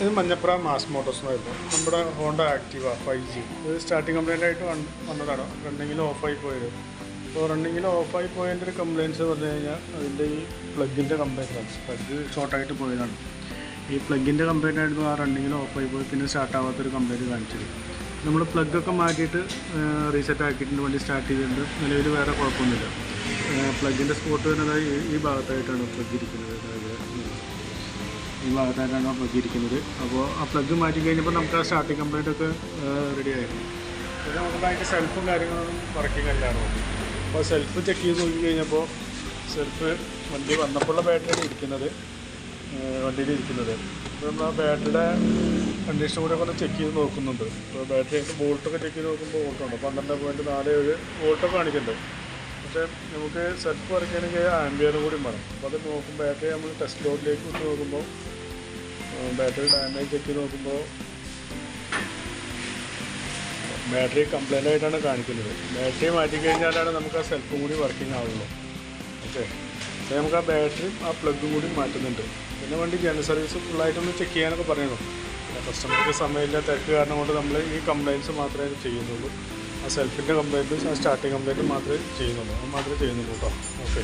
ഇത് മഞ്ഞപ്ര മാസ് മോട്ടോഴ്സിനായിരുന്നു. നമ്മുടെ Honda Activa 5G ഇത് സ്റ്റാർട്ടിങ് കംപ്ലൈൻ്റ് ആയിട്ട് വന്നതാണ്. റണ്ണിങ്ങിൽ ഓഫായി പോയത്. അപ്പോൾ റണ്ണിങ്ങിൽ ഓഫായി പോയതിൻ്റെ ഒരു കംപ്ലയിൻറ്റ്സ് പറഞ്ഞു കഴിഞ്ഞാൽ അതിൻ്റെ ഈ പ്ലഗിൻ്റെ കംപ്ലയിൻ്റാണ്. പ്ലഗ് ഷോർട്ടായിട്ട് പോയതാണ്. ഈ പ്ലഗിൻ്റെ കംപ്ലയിൻ്റ് ആയിരുന്നു ആ റണ്ണിങ്ങിൽ ഓഫായി പോയി പിന്നെ സ്റ്റാർട്ടാവാത്തൊരു കംപ്ലയിൻറ്റ് കാണിച്ചത്. നമ്മൾ പ്ലഗൊക്കെ മാറ്റിയിട്ട് റീസെറ്റ് ആക്കിയിട്ടുണ്ട്. വണ്ടി സ്റ്റാർട്ട് ചെയ്തിട്ടുണ്ട്. നിലവിൽ വേറെ കുഴപ്പമൊന്നുമില്ല. പ്ലഗിൻ്റെ സ്പോട്ട് വരുന്നത് ഈ ഭാഗത്തായിട്ടാണ് പ്ലഗ് ഇരിക്കുന്നത്. അതായത് ഈ ഭാഗത്തായിട്ടാണ് ആ പ്ലഗ് ഇരിക്കുന്നത്. അപ്പോൾ ആ പ്ലഗ് മാറ്റി കഴിഞ്ഞപ്പോൾ നമുക്ക് ആ സ്റ്റാർട്ടിങ് കംപ്ലയിൻ്റൊക്കെ റെഡി ആയിരുന്നു. പിന്നെ നമുക്ക് അതിൻ്റെ സെൽഫും കാര്യങ്ങളൊന്നും വർക്കിംഗ് അല്ലായിരുന്നു. അപ്പോൾ സെൽഫ് ചെക്ക് ചെയ്ത് നോക്കി കഴിഞ്ഞപ്പോൾ സെൽഫ് വണ്ടി വന്നപ്പോഴുള്ള ബാറ്ററിയാണ് ഇരിക്കുന്നത്, വണ്ടിയിൽ ഇരിക്കുന്നത്. അപ്പോൾ നമ്മൾ ആ ബാറ്ററിയുടെ കണ്ടീഷൻ കൂടെ ഒന്ന് ചെക്ക് ചെയ്ത് നോക്കുന്നുണ്ട്. അപ്പോൾ ബാറ്ററി ആയിട്ട് വോൾട്ടൊക്കെ ചെക്ക് ചെയ്ത് നോക്കുമ്പോൾ വോൾട്ടുണ്ട് 12.47 വോൾട്ടൊക്കെ കാണിക്കുന്നുണ്ട്. പക്ഷേ നമുക്ക് സെൽഫ് വർക്ക് ചെയ്യണമെങ്കിൽ ആംബിയർ കൂടി വേണം. അപ്പോൾ അത് നോക്കുമ്പോൾ ബാറ്ററി നമ്മൾ ടെസ്റ്റ് ലോഡിലേക്ക് വിട്ട് നോക്കുമ്പോൾ ബാറ്ററി ഡാമേജ് ചെക്ക് ചെയ്ത് നോക്കുമ്പോൾ ബാറ്ററി കംപ്ലൈൻ്റ് ആയിട്ടാണ് കാണിക്കുന്നത്. ബാറ്ററി മാറ്റിക്കഴിഞ്ഞാലാണ് നമുക്ക് ആ സെൽഫും കൂടി വർക്കിംഗ് ആവുള്ളൂ. ഓക്കെ, അപ്പോൾ നമുക്ക് ആ ബാറ്ററിയും ആ പ്ലഗും കൂടി മാറ്റുന്നുണ്ട്. പിന്നെ വണ്ടി ജനറൽ സർവീസ് ഫുള്ളായിട്ടൊന്ന് ചെക്ക് ചെയ്യാനൊക്കെ പറയുന്നു. കസ്റ്റമർക്ക് സമയമില്ല, തിരക്ക് കാരണം കൊണ്ട് നമ്മൾ ഈ കംപ്ലയിൻറ്റ്സ് മാത്രമേ ചെയ്യുന്നുള്ളൂ. ആ സെൽഫിൻ്റെ കംപ്ലയിൻറ്റും ആ സ്റ്റാർട്ടിങ് കംപ്ലയിൻറ്റും മാത്രമേ ചെയ്യുന്നുള്ളൂ. അത് മാത്രമേ ചെയ്യുന്നുള്ളൂ കേട്ടോ. ഓക്കെ.